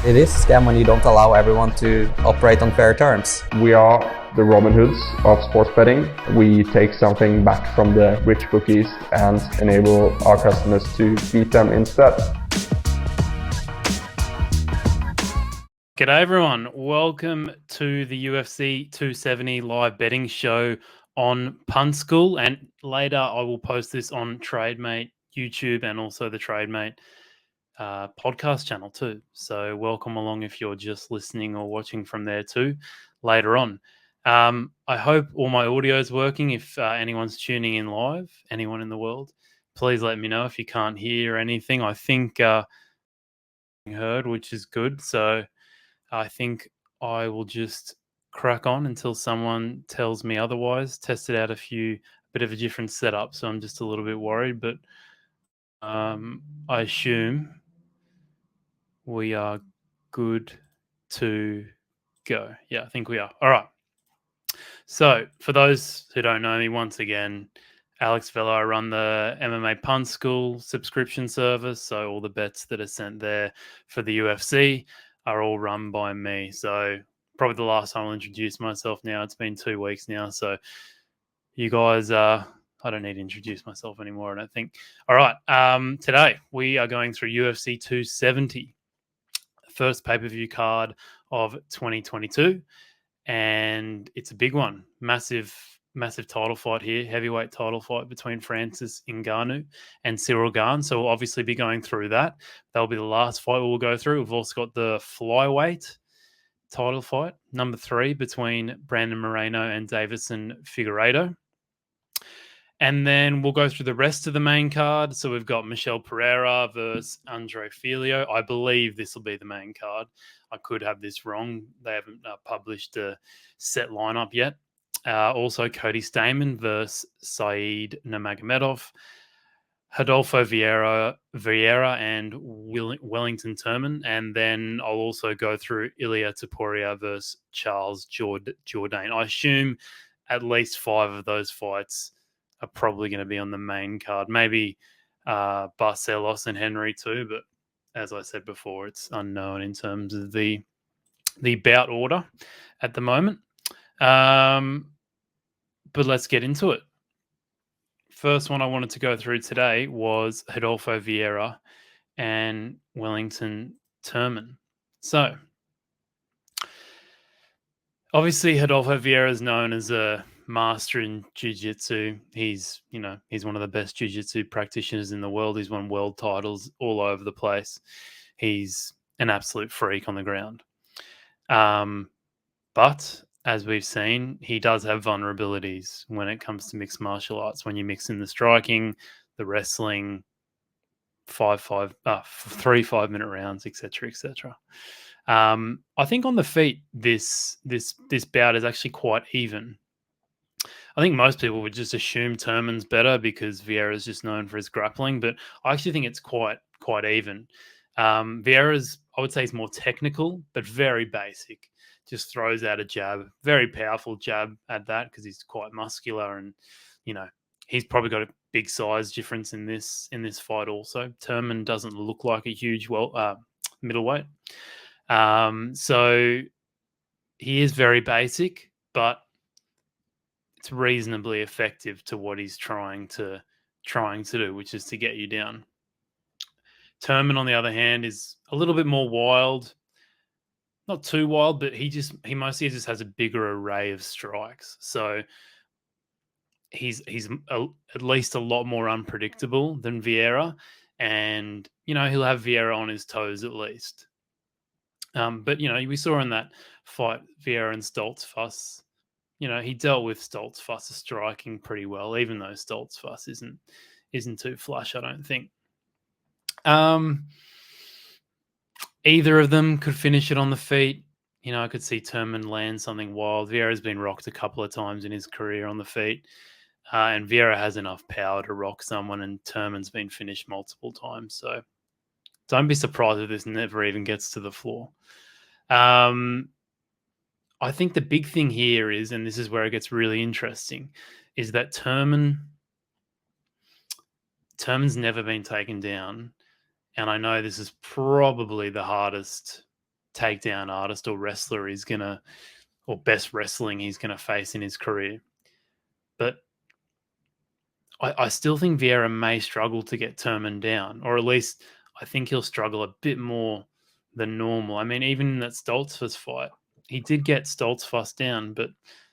It is a scam when you don't allow everyone to operate on fair terms. We are the Robin Hoods of sports betting. We take something back from the rich bookies and enable our customers to beat them instead. G'day everyone, welcome to the UFC 270 live betting show on Punt School, and later I will post this on Trademate YouTube and also the Trademate podcast channel too. So welcome along if you're just listening or watching from there too later on. I hope all my audio is working. If anyone's tuning in live, anyone in the world, please let me know if you can't hear anything. I think heard, which is good. So I think I will just crack on until someone tells me otherwise. Tested out a bit of a different setup, so I'm just a little bit worried, but I assume we are good to go. Yeah, I think we are. All right. So for those who don't know me, once again, Alex Vella, I run the MMA Punt School subscription service. So all the bets that are sent there for the UFC are all run by me. So probably the last time I'll introduce myself now. It's been 2 weeks now. So you guys, I don't need to introduce myself anymore, I don't think. All right. Today we are going through UFC 270, first pay-per-view card of 2022. And it's a big one. Massive title fight here. Heavyweight title fight between Francis Ngannou and Ciryl Gane. So we'll obviously be going through that. That'll be the last fight we'll go through. We've also got the flyweight title fight, number 3, between Brandon Moreno and Deiveson Figueiredo. And then we'll go through the rest of the main card. So we've got Michel Pereira versus Andre Fialho. I believe this will be the main card. I could have this wrong. They haven't published a set lineup yet. Also, Cody Stamann versus Nurmagomedov. Rodolfo Vieira and Wellington Turman. And then I'll also go through Ilia Topuria versus Charles Jourdain. I assume at least 5 of those fights are probably going to be on the main card. Maybe Barcelos and Henry too, but as I said before, it's unknown in terms of the bout order at the moment. But let's get into it. First one I wanted to go through today was Rodolfo Vieira and Wellington Turman. So, obviously, Rodolfo Vieira is known as a master in jiu-jitsu. He's one of the best jiu-jitsu practitioners in the world. He's won world titles all over the place. He's an absolute freak on the ground. But as we've seen, he does have vulnerabilities when it comes to mixed martial arts. When you mix in the striking, the wrestling, 3 5-minute rounds, etc., etc. I think on the feet, this bout is actually quite even. I think most people would just assume Turman's better because Vieira is just known for his grappling, but I actually think it's quite even. Vieira's, I would say, he's more technical, but very basic. Just throws out a jab, very powerful jab at that because he's quite muscular, and he's probably got a big size difference in this fight. Also, Turman doesn't look like a huge middleweight, so he is very basic, but it's reasonably effective to what he's trying to do, which is to get you down. Turman, on the other hand, is a little bit more wild. Not too wild, but he mostly just has a bigger array of strikes. So he's at least a lot more unpredictable than Vieira, and he'll have Vieira on his toes at least. But we saw in that fight Vieira and Stoltzfus. He dealt with Stoltzfus striking pretty well, even though Stoltzfus isn't too flush, I don't think. Either of them could finish it on the feet. I could see Turman land something wild. Vieira's been rocked a couple of times in his career on the feet. And Vieira has enough power to rock someone, and Turman's been finished multiple times. So don't be surprised if this never even gets to the floor. I think the big thing here is, and this is where it gets really interesting, is that Turman's never been taken down. And I know this is probably the hardest takedown artist or wrestler he's gonna, or best wrestling he's gonna face in his career. But I still think Vieira may struggle to get Turman down, or at least I think he'll struggle a bit more than normal. I mean, even in that Stoltzfus fight, he did get Stoltzfus down, but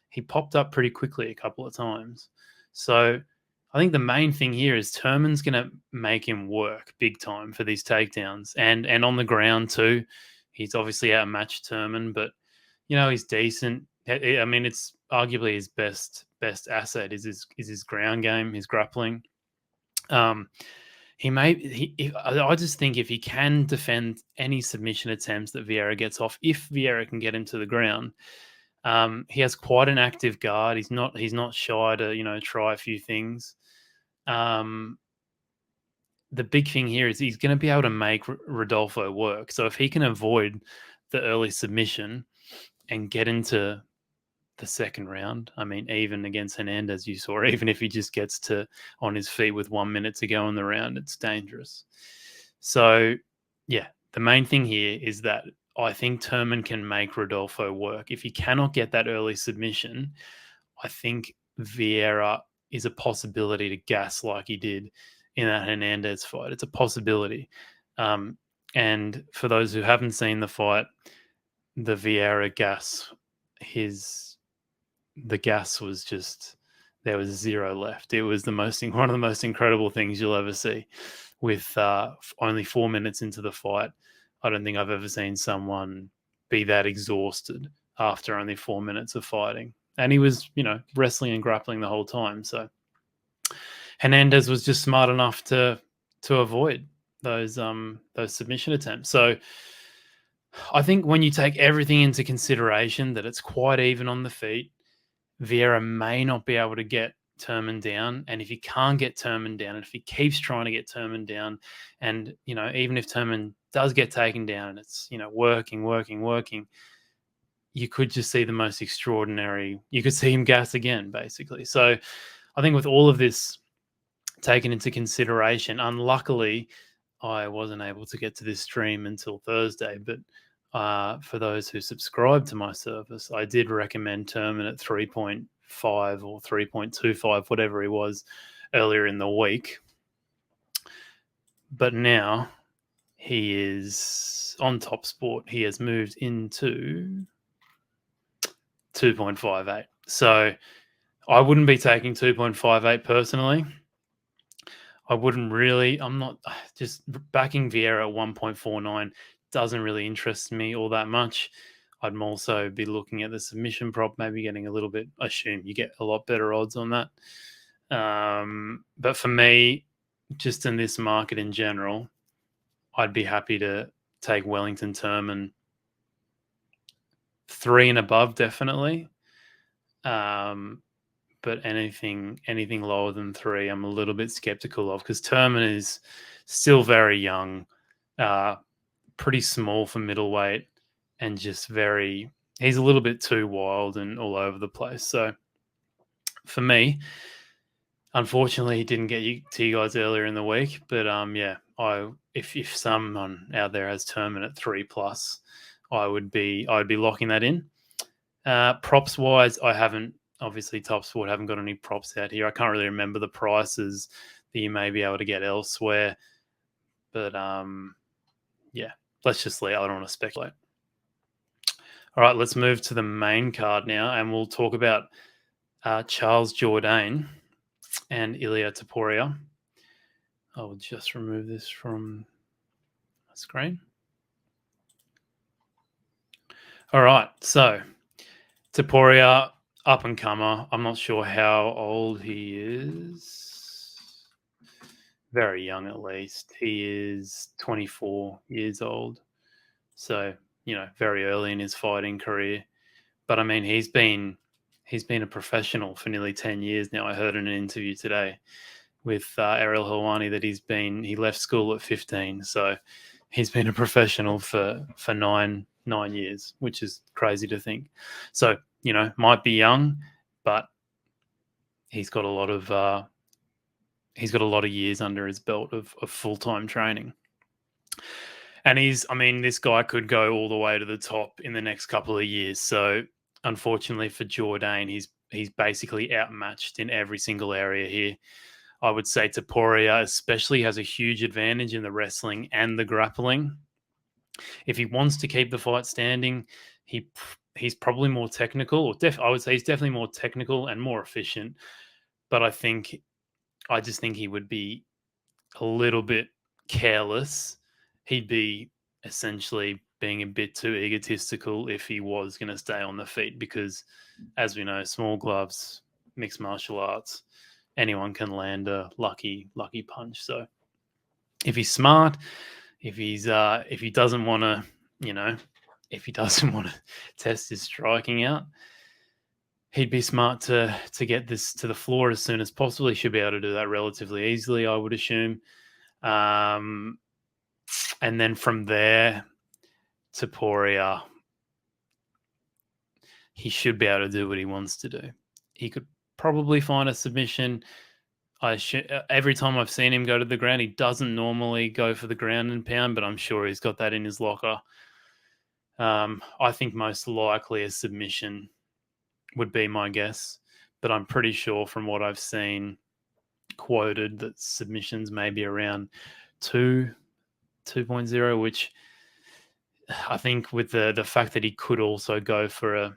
he popped up pretty quickly a couple of times. So I think the main thing here is Turman's going to make him work big time for these takedowns, and on the ground too. He's obviously outmatched Turman, but he's decent. I mean, it's arguably his best asset is his ground game, his grappling. I just think if he can defend any submission attempts that Vieira gets off, if Vieira can get him to the ground, he has quite an active guard. He's not shy to try a few things. The big thing here is he's going to be able to make Rodolfo work. So if he can avoid the early submission and get into the second round, I mean, even against Hernandez, you saw, even if he just gets to on his feet with 1 minute to go in the round, it's dangerous. So, yeah, the main thing here is that I think Turman can make Rodolfo work. If he cannot get that early submission, I think Vieira is a possibility to gas like he did in that Hernandez fight. It's a possibility. And for those who haven't seen the fight, the Vieira gas, the gas was just, there was zero left. It was one of the most incredible things you'll ever see. With only 4 minutes into the fight, I don't think I've ever seen someone be that exhausted after only 4 minutes of fighting. And he was, wrestling and grappling the whole time. So Hernandez was just smart enough to avoid those submission attempts. So I think when you take everything into consideration, that it's quite even on the feet, Vieira may not be able to get Turman down. And if he can't get Turman down, and if he keeps trying to get Turman down, and, even if Turman does get taken down and it's, working, you could just see the most extraordinary, you could see him gas again, basically. So I think with all of this taken into consideration, unluckily, I wasn't able to get to this stream until Thursday, but for those who subscribe to my service, I did recommend Turman at 3.5 or 3.25, whatever he was earlier in the week. But now he is on Top Sport. He has moved into 2.58. So I wouldn't be taking 2.58 personally. I'm not just backing Vieira at 1.49 doesn't really interest me all that much. I'd also be looking at the submission prop, maybe getting a little bit, I assume you get a lot better odds on that. But for me, just in this market in general, I'd be happy to take Wellington Turman 3 and above, definitely. But anything lower than 3, I'm a little bit skeptical of, because Turman is still very young, pretty small for middleweight, and just he's a little bit too wild and all over the place. So for me, unfortunately, he didn't get to you guys earlier in the week, but if someone out there has Turman at 3+, I would be locking that in. Props wise, I haven't. Obviously, Top Sport haven't got any props out here. I can't really remember the prices that you may be able to get elsewhere. But, let's just leave. I don't want to speculate. All right, let's move to the main card now, and we'll talk about Charles Jourdain and Ilia Topuria. I will just remove this from my screen. All right, so Topuria, up and comer. I'm not sure how old he is. Very young, at least. He is 24 years old. So, very early in his fighting career. But I mean, he's been a professional for nearly 10 years now. I heard in an interview today with Ariel Helwani that he left school at 15. So he's been a professional for 9 years, which is crazy to think. So, might be young, but he's got a lot of years under his belt of full-time training. And this guy could go all the way to the top in the next couple of years. So unfortunately for Jourdain, he's basically outmatched in every single area here. I would say Topuria especially has a huge advantage in the wrestling and the grappling. If he wants to keep the fight standing, he's probably more technical, or I would say he's definitely more technical and more efficient. But I just think he would be a little bit careless. He'd be essentially being a bit too egotistical if he was going to stay on the feet, because, as we know, small gloves, mixed martial arts, anyone can land a lucky punch. So if he's smart, if he doesn't want to, if he doesn't want to test his striking out, he'd be smart to get this to the floor as soon as possible. He should be able to do that relatively easily, I would assume. And then from there, Topuria, he should be able to do what he wants to do. He could probably find a submission. Every time I've seen him go to the ground, he doesn't normally go for the ground and pound, but I'm sure he's got that in his locker. I think most likely a submission would be my guess, but I'm pretty sure from what I've seen quoted that submissions may be around 2.0, which I think with the fact that he could also go for a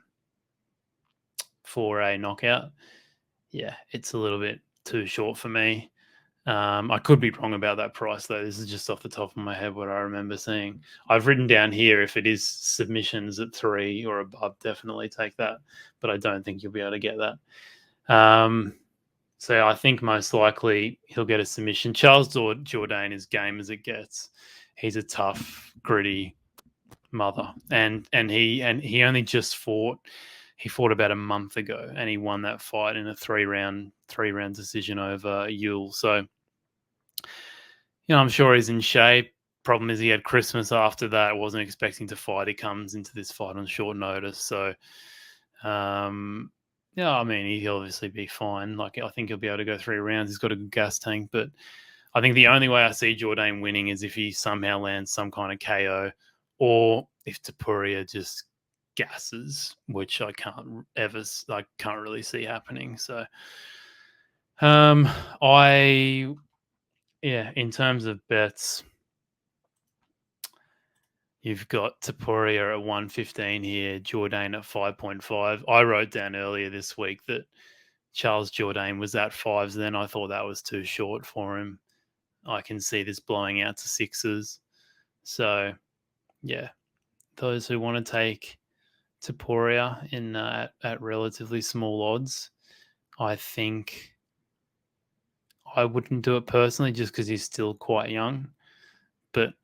knockout, yeah, it's a little bit too short for me. I could be wrong about that price, though. This is just off the top of my head what I remember seeing. I've written down here, if it is submissions at 3 or above, definitely take that. But I don't think you'll be able to get that. So I think most likely he'll get a submission. Charles Jourdain is game as it gets. He's a tough, gritty mother, and he only just fought. He fought about a month ago, and he won that fight in a three round decision over Yule. So, I'm sure he's in shape. Problem is, he had Christmas after that. Wasn't expecting to fight. He comes into this fight on short notice. So, he'll obviously be fine. I think he'll be able to go 3 rounds. He's got a good gas tank. But I think the only way I see Jourdain winning is if he somehow lands some kind of KO, or if Topuria just gasses, which I can't really see happening. So, in terms of bets, you've got Topuria at 115 here, Jourdain at 5.5. I wrote down earlier this week that Charles Jourdain was at 5s. Then I thought that was too short for him. I can see this blowing out to 6s. So, yeah, those who want to take Topuria in at relatively small odds, I think I wouldn't do it personally, just because he's still quite young. But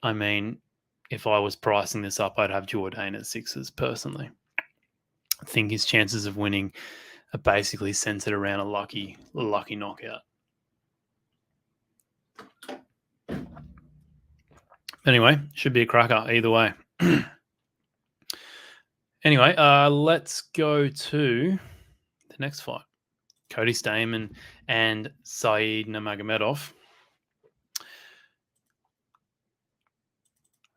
if I was pricing this up, I'd have Jourdain at 6s personally. I think his chances of winning are basically centered around a lucky knockout. Anyway, should be a cracker either way. Anyway, let's go to the next fight. Cody Stamann and Saeed Nurmagomedov.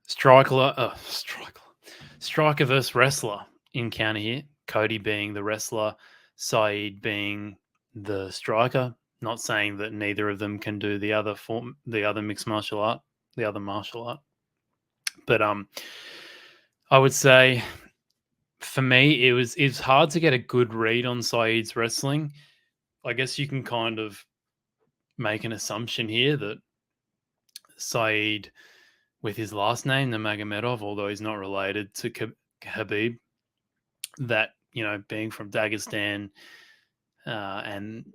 Striker versus wrestler encounter here. Cody being the wrestler, Saeed being the striker. Not saying that neither of them can do the other mixed martial art, the other martial art. But I would say, for me, it's hard to get a good read on Saeed's wrestling. I guess you can kind of make an assumption here that Saeed, with his last name, Nurmagomedov, although he's not related to Khabib, that, being from Dagestan, and,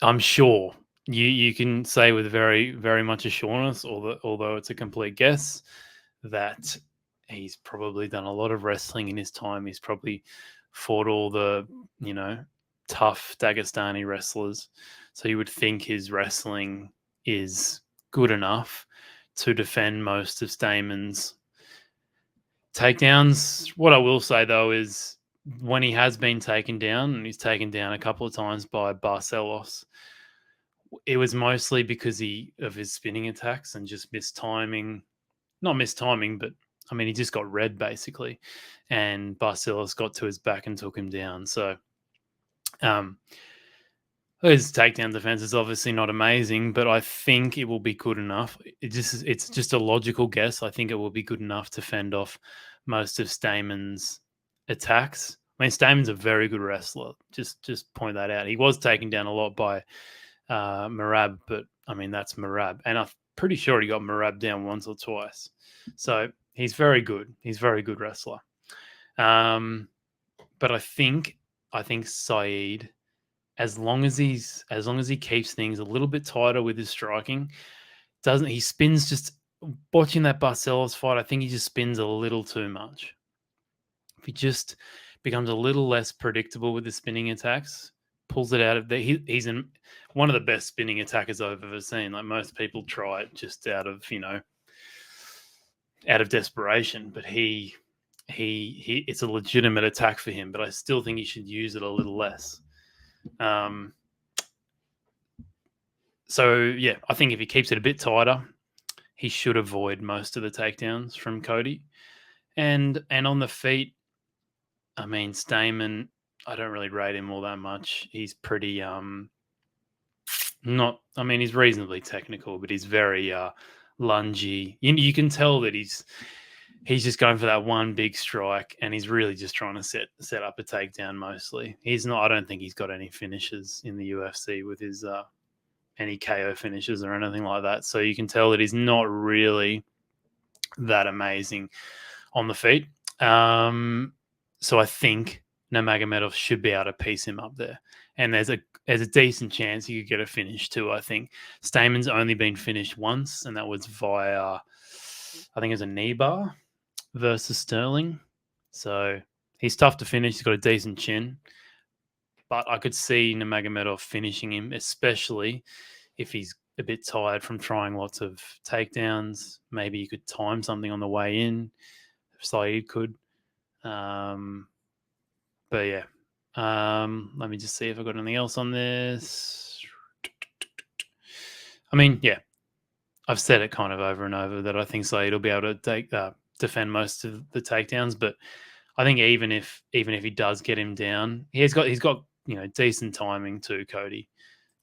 I'm sure you can say with very, very much assurance, although it's a complete guess, that he's probably done a lot of wrestling in his time. He's probably fought all the, tough Dagestani wrestlers. So you would think his wrestling is good enough to defend most of Stamann's takedowns. What I will say, though, is when he has been taken down, and he's taken down a couple of times by Barcelos, it was mostly because of his spinning attacks and just mistiming not mistiming, but I mean, he just got red basically, and Barcelos got to his back and took him down. So, his takedown defense is obviously not amazing, but I think it will be good enough. It's just a logical guess. I think it will be good enough to fend off most of Stamann's attacks. I mean, Stamann's a very good wrestler. Just point that out. He was taken down a lot by Merab, but I mean, that's Merab, and I'm pretty sure he got Merab down once or twice. So he's very good. He's a very good wrestler. But I think Saeed, as long as he keeps things a little bit tighter with his striking, he spins, just watching that Barcelos fight, I think he just spins a little too much. If he just becomes a little less predictable with the spinning attacks, pulls it out of there. He's one of the best spinning attackers I've ever seen. Like, most people try it just out of desperation, but he it's a legitimate attack for him. But I still think he should use it a little less. So yeah, I think if he keeps it a bit tighter, he should avoid most of the takedowns from Cody. And on the feet, I mean, Stamann, I don't really rate him all that much. He's pretty he's reasonably technical, but he's very lungy. You can tell that he's just going for that one big strike, and he's really just trying to set up a takedown mostly. He's not. I don't think he's got any finishes in the UFC with his any KO finishes or anything like that. So you can tell that he's not really that amazing on the feet. So I think Nurmagomedov should be able to piece him up there, and there's a decent chance he could get a finish too. I think Stamann's only been finished once, and that was via, I think it was a knee bar versus Sterling. So he's tough to finish. He's got a decent chin, but I could see Nurmagomedov finishing him, especially if he's a bit tired from trying lots of takedowns. Maybe you could time something on the way in. Saeed could. But yeah, let me just see if I've got anything else on this. I mean, yeah, I've said it kind of over and over that I think Saeed will be able to defend most of the takedowns, but I think even if he does get him down, he's got decent timing too, Cody.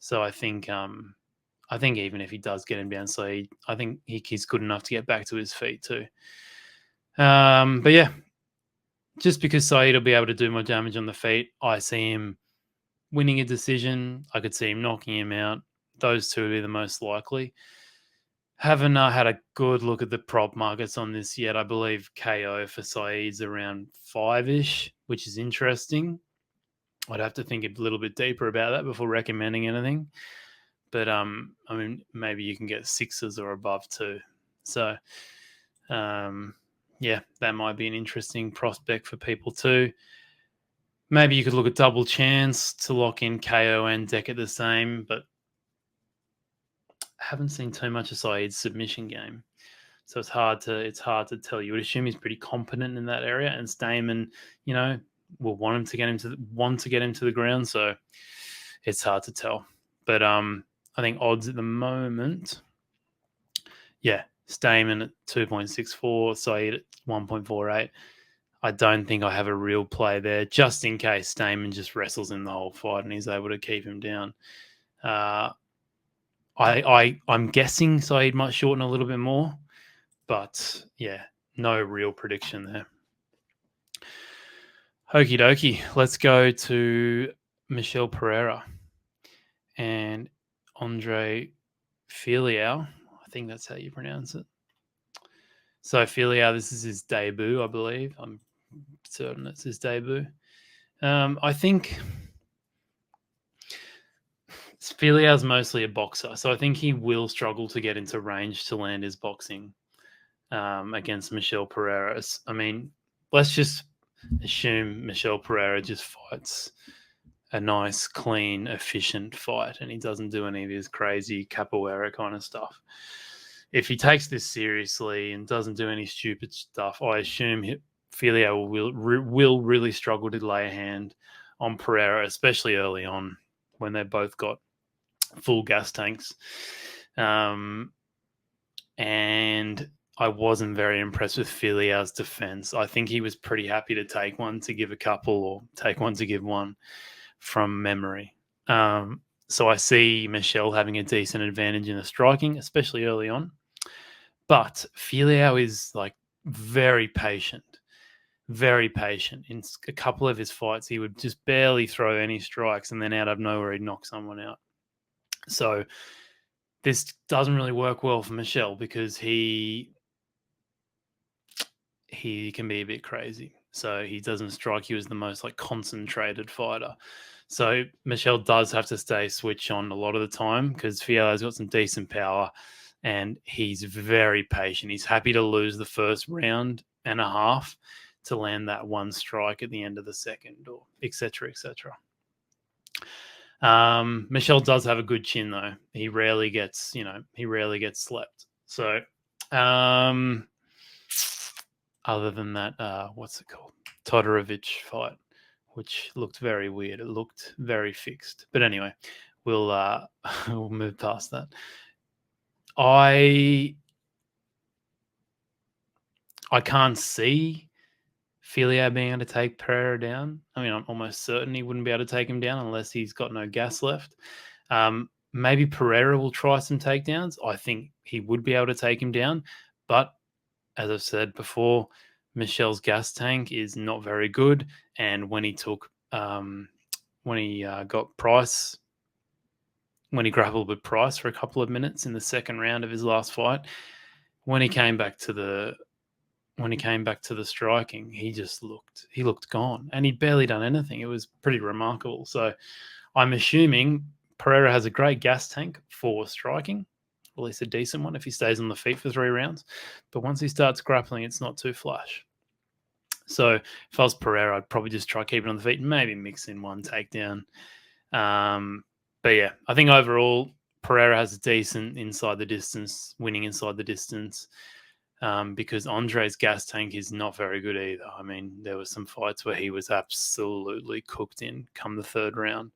So I think even if he does get him down, Saeed, I think he's good enough to get back to his feet too. But yeah, just because Saeed will be able to do more damage on the feet, I see him winning a decision. I could see him knocking him out. Those two would be the most likely. Haven't had a good look at the prop markets on this yet. I believe KO for Saeed's around 5-ish, which is interesting. I'd have to think a little bit deeper about that before recommending anything. But I mean, maybe you can get 6s or above too. So yeah, that might be an interesting prospect for people too. Maybe you could look at double chance to lock in KO and Deck at the same, but I haven't seen too much of Saeed's submission game. So it's hard to tell. You would assume he's pretty competent in that area, and Stamann, will want to get him to the ground. So it's hard to tell. But I think odds at the moment, yeah, Stamann at 2.64, Saeed at 1.48. I don't think I have a real play there, just in case Stamann just wrestles in the whole fight and he's able to keep him down. I'm guessing Saeed might shorten a little bit more, but yeah, no real prediction there. Okie dokie. Let's go to Michel Pereira and Andre Fialho. I think that's how you pronounce it. So Fialho, this is his debut, I believe. I'm certain it's his debut. I think Fialho's mostly a boxer, so I think he will struggle to get into range to land his boxing against Michel Pereira. I mean, let's just assume Michel Pereira just fights a nice, clean, efficient fight, and he doesn't do any of his crazy capoeira kind of stuff. If he takes this seriously and doesn't do any stupid stuff, I assume Fialho will really struggle to lay a hand on Pereira, especially early on when they've both got full gas tanks. And I wasn't very impressed with Fialho's defense. I think he was pretty happy to take one to give a couple or take one to give one from memory. So I see Michel having a decent advantage in the striking, especially early on. But Fialho is like very patient. In a couple of his fights, he would just barely throw any strikes, and then out of nowhere, he'd knock someone out. So this doesn't really work well for Michel because he can be a bit crazy. So he doesn't strike you as the most like concentrated fighter. So Michel does have to stay switch on a lot of the time because Fialho's got some decent power and he's very patient. He's happy to lose the first round and a half to land that one strike at the end of the second, or et cetera, et cetera. Michel does have a good chin though. He rarely gets slept. So other than that, what's it called? Todorovic fight, which looked very weird. It looked very fixed. But anyway, we'll move past that. I can't see Fialho being able to take Pereira down. I mean, I'm almost certain he wouldn't be able to take him down unless he's got no gas left. Maybe Pereira will try some takedowns. I think he would be able to take him down. But as I've said before, Michel's gas tank is not very good. And when he got Price, when he grappled with Price for a couple of minutes in the second round of his last fight, when he came back to the striking, he looked gone, and he'd barely done anything. It was pretty remarkable. So I'm assuming Pereira has a great gas tank for striking, at least a decent one if he stays on the feet for 3 rounds. But once he starts grappling, it's not too flash. So if I was Pereira, I'd probably just try keeping on the feet and maybe mix in one takedown. But yeah, I think overall Pereira has a decent winning inside the distance. Because Andre's gas tank is not very good either. I mean, there were some fights where he was absolutely cooked in come the 3rd round.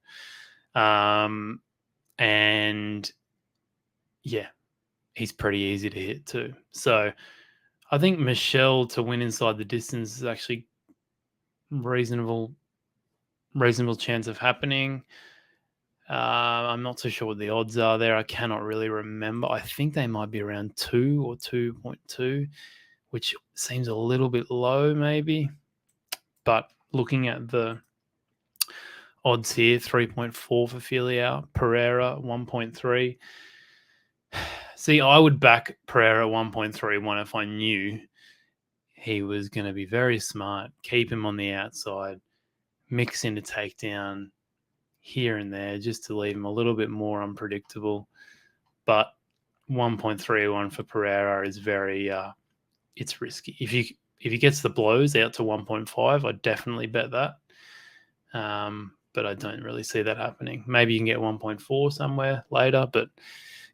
And yeah, he's pretty easy to hit too. So I think Michel to win inside the distance is actually reasonable chance of happening. I'm not too sure what the odds are there. I cannot really remember. I think they might be around 2 or 2.2, which seems a little bit low maybe. But looking at the odds here, 3.4 for Fialho, Pereira 1.3. See, I would back Pereira 1.31 if I knew he was going to be very smart, keep him on the outside, mix in a takedown here and there just to leave him a little bit more unpredictable. But 1.31 for Pereira is very it's risky. If he gets the blows out to 1.5, I'd definitely bet that. But I don't really see that happening. Maybe you can get 1.4 somewhere later, but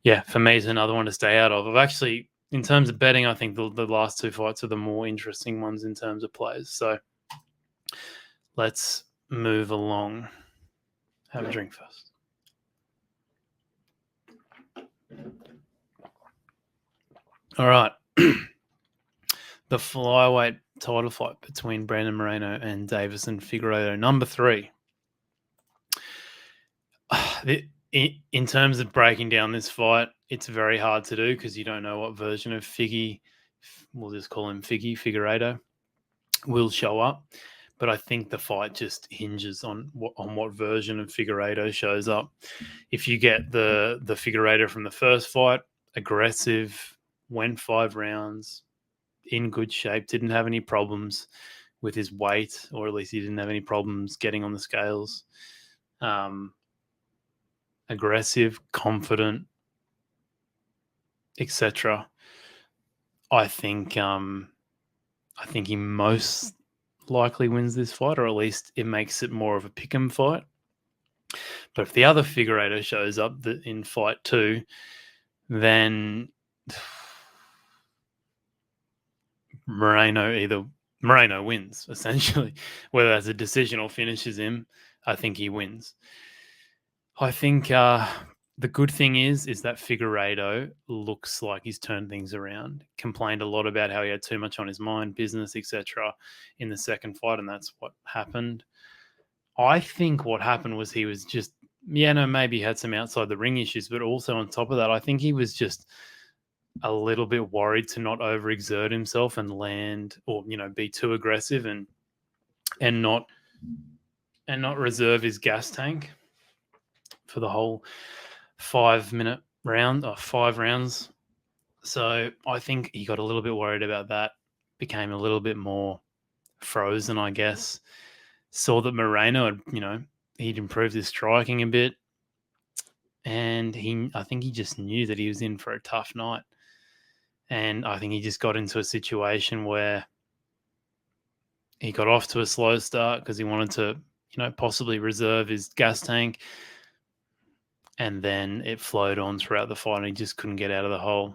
yeah, for me, it's another one to stay out of. I've actually, in terms of betting, I think the last 2 fights are the more interesting ones in terms of plays. So let's move along. Have a drink first. All right. The flyweight title fight between Brandon Moreno and Deiveson Figueiredo, number 3. In terms of breaking down this fight, it's very hard to do because you don't know what version of Figgy, we'll just call him Figueiredo, will show up. But I think the fight just hinges on what version of Figueiredo shows up. If you get the Figueiredo from the first fight, aggressive, went 5 rounds, in good shape, didn't have any problems with his weight, or at least he didn't have any problems getting on the scales. Aggressive, confident, etc. I think he most likely wins this fight, or at least it makes it more of a pick'em fight. But if the other Figueiredo shows up in fight 2, then Moreno wins, essentially. Whether that's a decision or finishes him, I think he wins. I think The good thing is that Figueiredo looks like he's turned things around. Complained a lot about how he had too much on his mind, business, etc., in the second fight, and that's what happened. I think what happened was he was just, maybe he had some outside the ring issues, but also on top of that, I think he was just a little bit worried to not overexert himself and land, or be too aggressive and not reserve his gas tank for the whole 5-minute round or 5 rounds. So I think he got a little bit worried about that, became a little bit more frozen, I guess. Saw that Moreno had, he'd improved his striking a bit, and I think he just knew that he was in for a tough night. And I think he just got into a situation where he got off to a slow start because he wanted to, possibly reserve his gas tank. And then it flowed on throughout the fight and he just couldn't get out of the hole.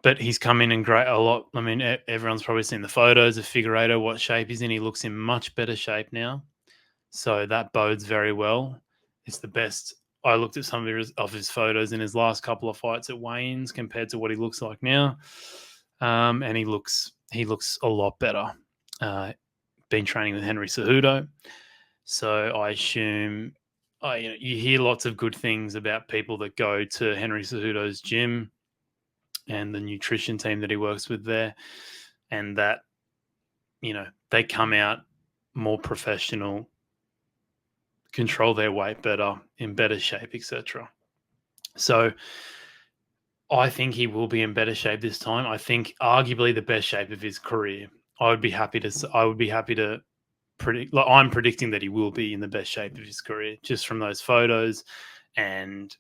But he's come in great a lot. I mean, everyone's probably seen the photos of Figueiredo, what shape he's in. He looks in much better shape now. So that bodes very well. It's the best. I looked at some of his photos in his last couple of fights at weigh-ins compared to what he looks like now. And he looks a lot better. Been training with Henry Cejudo. So I assume you hear lots of good things about people that go to Henry Cejudo's gym and the nutrition team that he works with there, and that, they come out more professional, control their weight better, in better shape, etc. So I think he will be in better shape this time. I think arguably the best shape of his career. I would be happy to predict. Like, I'm predicting that he will be in the best shape of his career, just from those photos and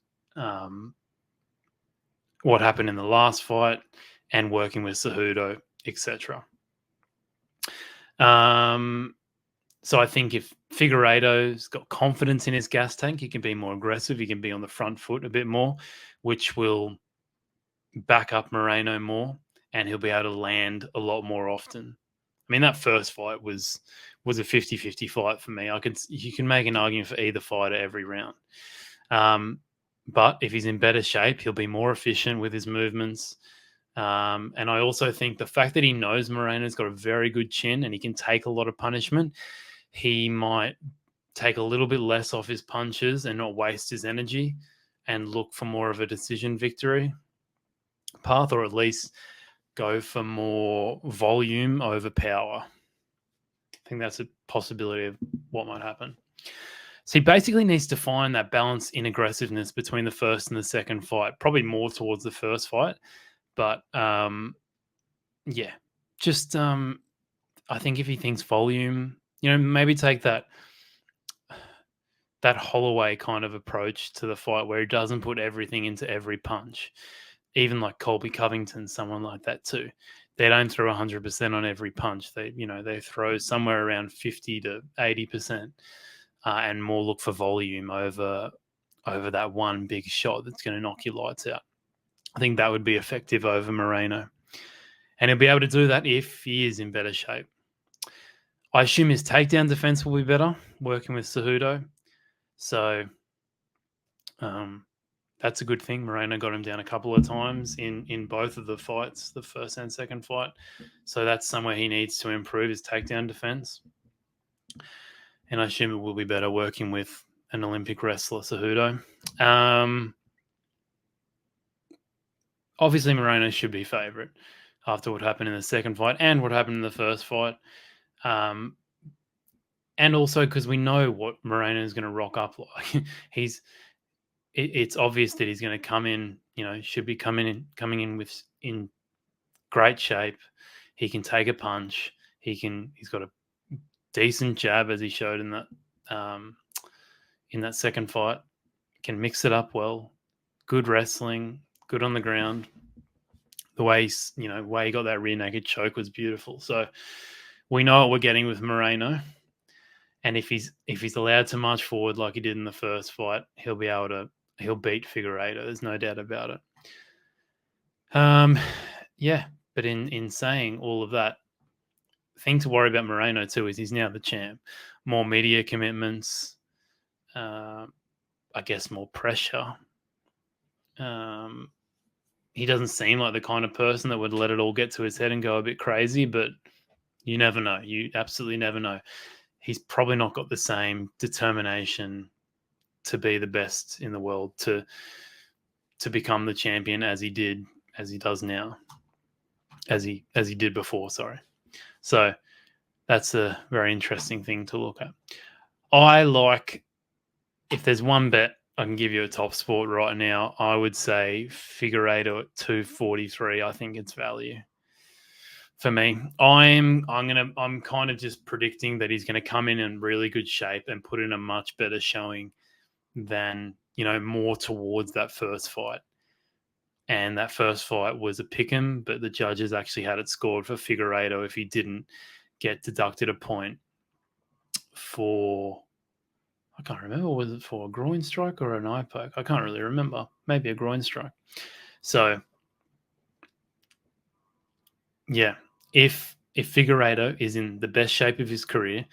what happened in the last fight and working with Cejudo, etc. So I think if Figueiredo's got confidence in his gas tank, he can be more aggressive. He can be on the front foot a bit more, which will back up Moreno more, and he'll be able to land a lot more often. I mean, that first fight was a 50-50 fight for me. You can make an argument for either fighter every round. But if he's in better shape, he'll be more efficient with his movements. And I also think the fact that he knows Moreno's got a very good chin and he can take a lot of punishment, he might take a little bit less off his punches and not waste his energy and look for more of a decision victory path, or at least go for more volume over power. I think that's a possibility of what might happen. So he basically needs to find that balance in aggressiveness between the first and the second fight, probably more towards the first fight. But I think if he thinks volume, maybe take that Holloway kind of approach to the fight where he doesn't put everything into every punch. Even like Colby Covington, someone like that too. They don't throw 100% on every punch. They throw somewhere around 50 to 80%, and more look for volume over that one big shot that's going to knock your lights out. I think that would be effective over Moreno. And he'll be able to do that if he is in better shape. I assume his takedown defense will be better, working with Cejudo. So that's a good thing. Moreno got him down a couple of times in both of the fights, the first and second fight. So that's somewhere he needs to improve his takedown defense. And I assume it will be better working with an Olympic wrestler, Cejudo. Obviously, Moreno should be favourite after what happened in the second fight and what happened in the first fight. And also because we know what Moreno is going to rock up like. It's obvious that he's going to come in, should be coming in in great shape. He can take a punch. He's got a decent jab, as he showed in that second fight. Can mix it up well. Good wrestling, good on the ground. The way he got that rear naked choke was beautiful. So we know what we're getting with Moreno. And if he's allowed to march forward like he did in the first fight, he'll beat Figueiredo. There's no doubt about it. But in saying all of that, the thing to worry about Moreno too is he's now the champ. More media commitments. I I guess, more pressure. He doesn't seem like the kind of person that would let it all get to his head and go a bit crazy, but you never know. You absolutely never know. He's probably not got the same determination to be the best in the world, to become the champion as he does now, as he did before. Sorry. So that's a very interesting thing to look at. I like, if there's one bet I can give you a top sport right now, I would say Figueiredo at 243. I think it's value for me. I'm kind of just predicting that he's going to come in really good shape and put in a much better showing than, more towards that first fight. And that first fight was a pick'em, but the judges actually had it scored for Figueiredo if he didn't get deducted a point for, I can't remember, was it for a groin strike or an eye poke? I can't really remember. Maybe a groin strike. So, yeah, if Figueiredo is in the best shape of his career,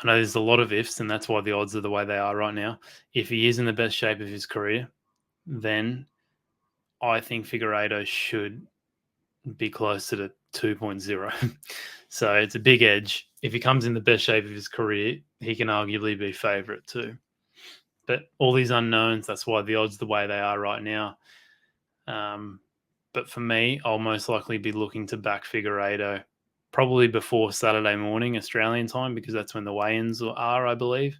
I know there's a lot of ifs, and that's why the odds are the way they are right now. If he is in the best shape of his career, then I think Figueiredo should be closer to 2.0. So it's a big edge. If he comes in the best shape of his career, he can arguably be favourite too. But all these unknowns, that's why the odds the way they are right now. But for me, I'll most likely be looking to back Figueiredo probably before Saturday morning Australian time, because that's when the weigh-ins are, I believe.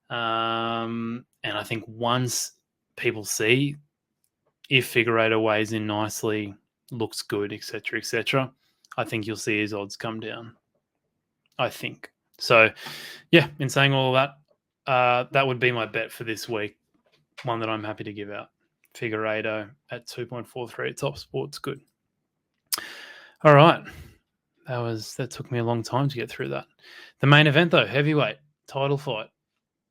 And I think once people see if Figueiredo weighs in nicely, looks good, etc., I think you'll see his odds come down. I think. So, yeah, in saying all of that, that would be my bet for this week. One that I'm happy to give out. Figueiredo at 2.43 top sport's good. All right. That took me a long time to get through that. The main event, though, heavyweight title fight.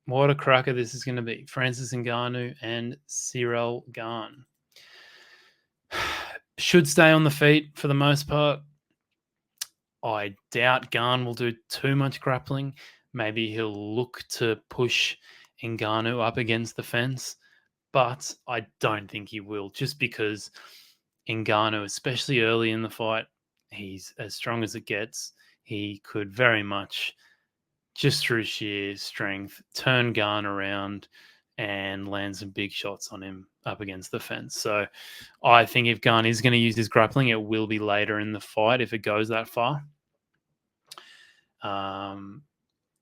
What a cracker this is going to be. Francis Ngannou and Ciryl Gane. Should stay on the feet for the most part. I doubt Gane will do too much grappling. Maybe he'll look to push Ngannou up against the fence, but I don't think he will, just because Ngannou, especially early in the fight, he's as strong as it gets. He could very much, just through sheer strength, turn Gane around and land some big shots on him up against the fence. So I think if Gane is going to use his grappling, it will be later in the fight if it goes that far.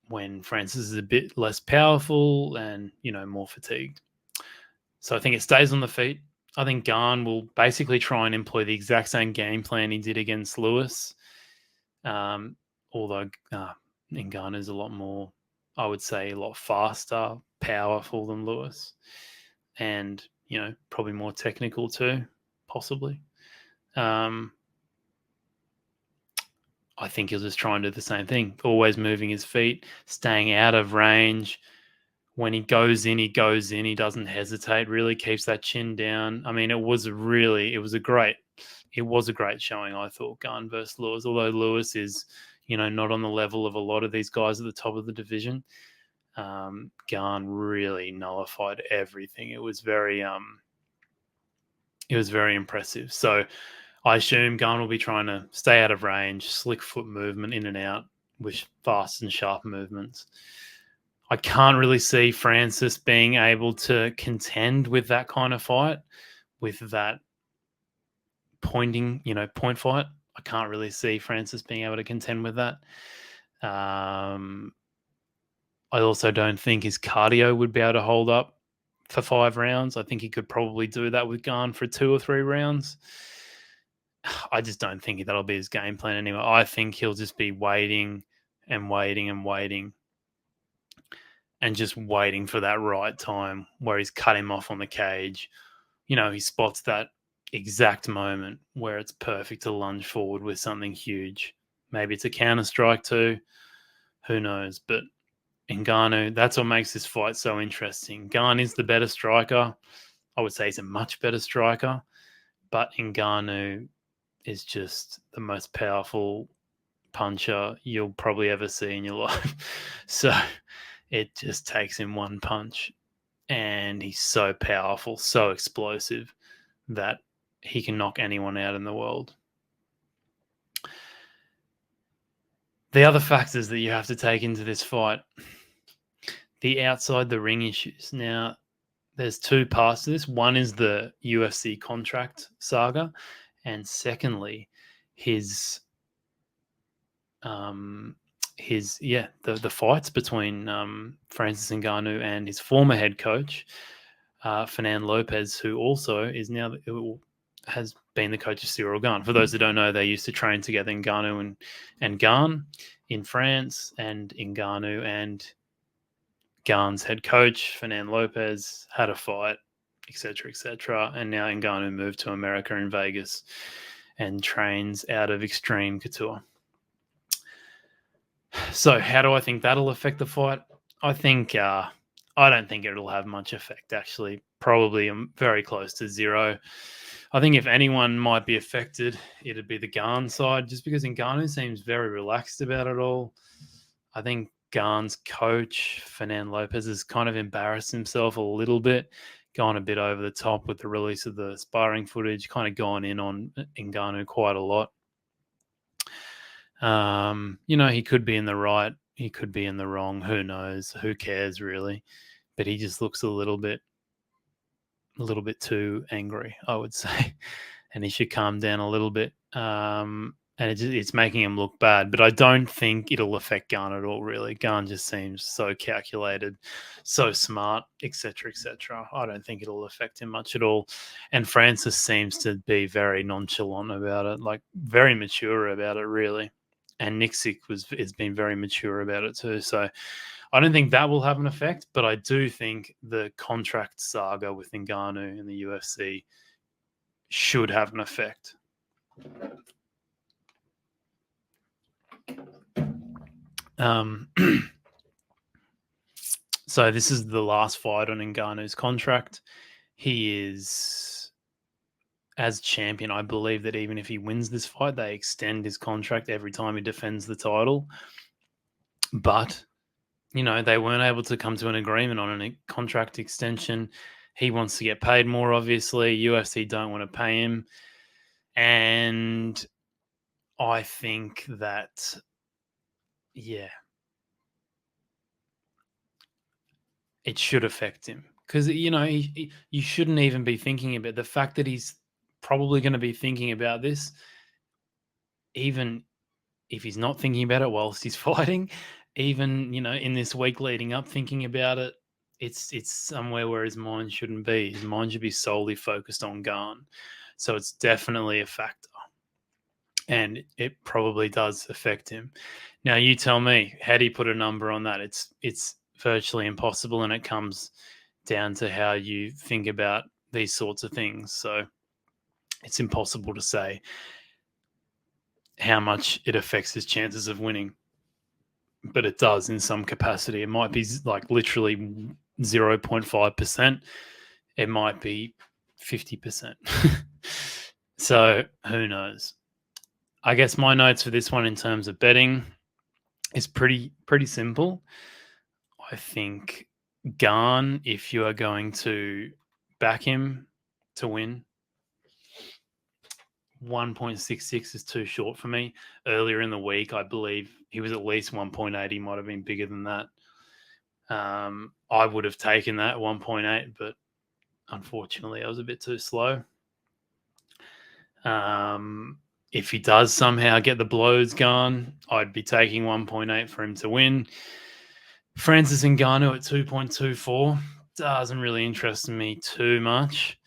When Francis is a bit less powerful and, more fatigued. So I think it stays on the feet. I think Gane will basically try and employ the exact same game plan he did against Lewis. Although Ngannou is a lot more, I would say, a lot faster, powerful than Lewis. And, probably more technical too, possibly. I think he'll just try and do the same thing. Always moving his feet, staying out of range. When he goes in, he goes in. He doesn't hesitate, really keeps that chin down. I mean, it was a great showing, I thought, Gane versus Lewis. Although Lewis is, not on the level of a lot of these guys at the top of the division. Gane really nullified everything. It was very impressive. So I assume Gane will be trying to stay out of range, slick foot movement in and out with fast and sharp movements. I can't really see Francis being able to contend with that kind of fight, with that point fight. I can't really see Francis being able to contend with that. I also don't think his cardio would be able to hold up for 5 rounds. I think he could probably do that with Gane for 2 or 3 rounds. I just don't think that'll be his game plan anyway. I think he'll just be waiting and waiting and waiting and just waiting for that right time where he's cut him off on the cage. He spots that exact moment where it's perfect to lunge forward with something huge. Maybe it's a counter strike too. Who knows? But Ngannou, that's what makes this fight so interesting. Gane is the better striker. I would say he's a much better striker. But Ngannou is just the most powerful puncher you'll probably ever see in your life. So it just takes him one punch and he's so powerful, so explosive that he can knock anyone out in the world. The other factors that you have to take into this fight, the outside the ring issues. Now, there's two parts to this. One is the UFC contract saga, and secondly, the fights between Francis Ngannou and his former head coach, Fernand Lopez, who also is now has been the coach of Ciryl Gane. For those who don't know, they used to train together, Ngannou and Gane in France, and Ngannou and Gane's head coach, Fernand Lopez, had a fight, etc., etc. And now Ngannou moved to America in Vegas and trains out of Extreme Couture. So how do I think that'll affect the fight? I think I don't think it'll have much effect, actually. Probably very close to zero. I think if anyone might be affected, it'd be the Gane side, just because Ngannou seems very relaxed about it all. I think Gane's coach, Fernand Lopez, has kind of embarrassed himself a little bit, gone a bit over the top with the release of the sparring footage, kind of gone in on Ngannou quite a lot. He could be in the right, he could be in the wrong. Who knows? Who cares, really? But he just looks a little bit too angry, I would say, and he should calm down a little bit. And it's making him look bad, but I don't think it'll affect Gane at all, really. Gane just seems so calculated, so smart, etc., etc. I don't think it'll affect him much at all. And Francis seems to be very nonchalant about it, like very mature about it, really. And Nixick has been very mature about it too. So I don't think that will have an effect, but I do think the contract saga with Ngannou in the UFC should have an effect. So this is the last fight on Ngannou's contract. He is, as champion, I believe that even if he wins this fight, they extend his contract every time he defends the title. But, they weren't able to come to an agreement on a contract extension. He wants to get paid more, obviously. UFC don't want to pay him. And I think that, it should affect him, because you shouldn't even be thinking about the fact that he's probably going to be thinking about this, even if he's not thinking about it whilst he's fighting, even in this week leading up thinking about it. It's somewhere where his mind shouldn't be. His mind should be solely focused on Gane. So it's definitely a factor, and it probably does affect him. Now you tell me, how do you put a number on that? It's virtually impossible, and it comes down to how you think about these sorts of things. So it's impossible to say how much it affects his chances of winning, but it does in some capacity. It might be like literally 0.5%. It might be 50%. So who knows? I guess my notes for this one in terms of betting is pretty simple. I think Gane, if you are going to back him to win, 1.66 is too short for me. Earlier in the week, I believe he was at least 1.8. He might have been bigger than that. I would have taken that 1.8, but unfortunately, I was a bit too slow. If he does somehow get the blows gone, I'd be taking 1.8 for him to win. Francis Ngannou at 2.24 doesn't really interest me too much.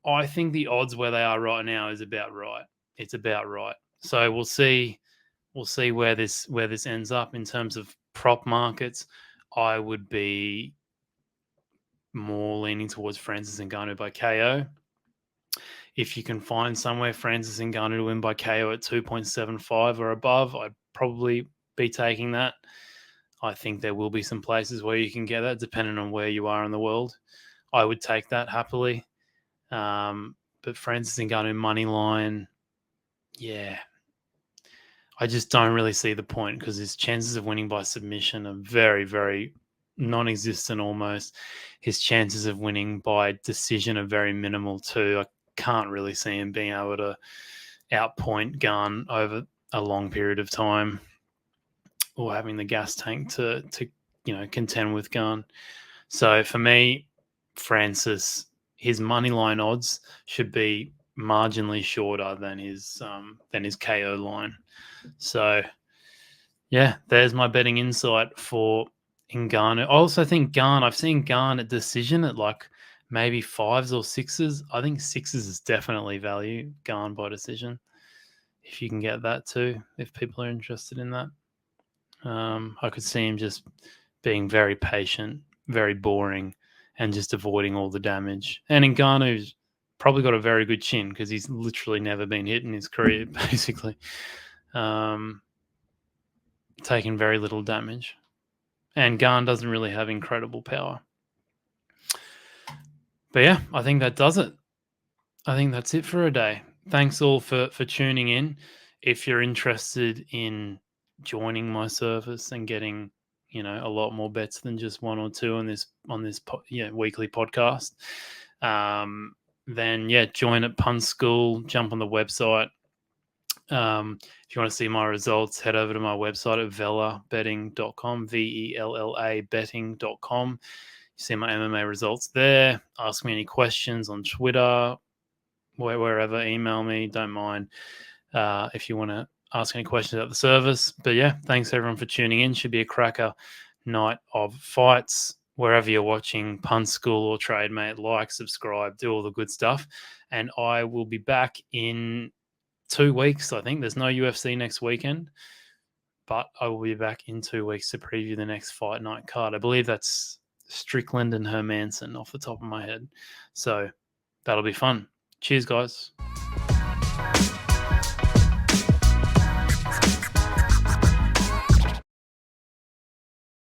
I think the odds where they are right now is about right. It's about right. So we'll see where this ends up in terms of prop markets. I would be more leaning towards Francis Ngannou by KO. If you can find somewhere Francis Ngannou to win by KO at 2.75 or above, I'd probably be taking that. I think there will be some places where you can get that, depending on where you are in the world. I would take that happily. But Francis Ngannou money line, I just don't really see the point, because his chances of winning by submission are very, very non-existent almost. His chances of winning by decision are very minimal too. I can't really see him being able to outpoint Gane over a long period of time, or having the gas tank to contend with Gane. So for me, Francis, his money line odds should be marginally shorter than his KO line. So yeah, there's my betting insight for Ngannou. I also think Gane, I've seen Gane at decision at like maybe 5s or 6s. I think 6s is definitely value, Gane by decision. If you can get that too, if people are interested in that. I could see him just being very patient, very boring, and just avoiding all the damage. And Ngannou's probably got a very good chin because he's literally never been hit in his career, basically. Taking very little damage. And Gane doesn't really have incredible power. But yeah, I think that does it. I think that's it for a day. Thanks all for tuning in. If you're interested in joining my service and getting a lot more bets than just one or two on this weekly podcast, then join at Pun School. Jump on the website. If you want to see my results, head over to my website at vellabetting.com, VELLA betting.com. You see my MMA results there. Ask me any questions on Twitter, wherever. Email me, don't mind if you want to ask any questions about the service. But yeah, thanks everyone for tuning in. Should be a cracker night of fights. Wherever you're watching, Pun School or Trademate, like, subscribe, do all the good stuff. And I will be back in 2 weeks. I think there's no UFC next weekend, but I will be back in 2 weeks to preview the next fight night card. I believe that's Strickland and Hermanson off the top of my head. So that'll be fun. Cheers, guys.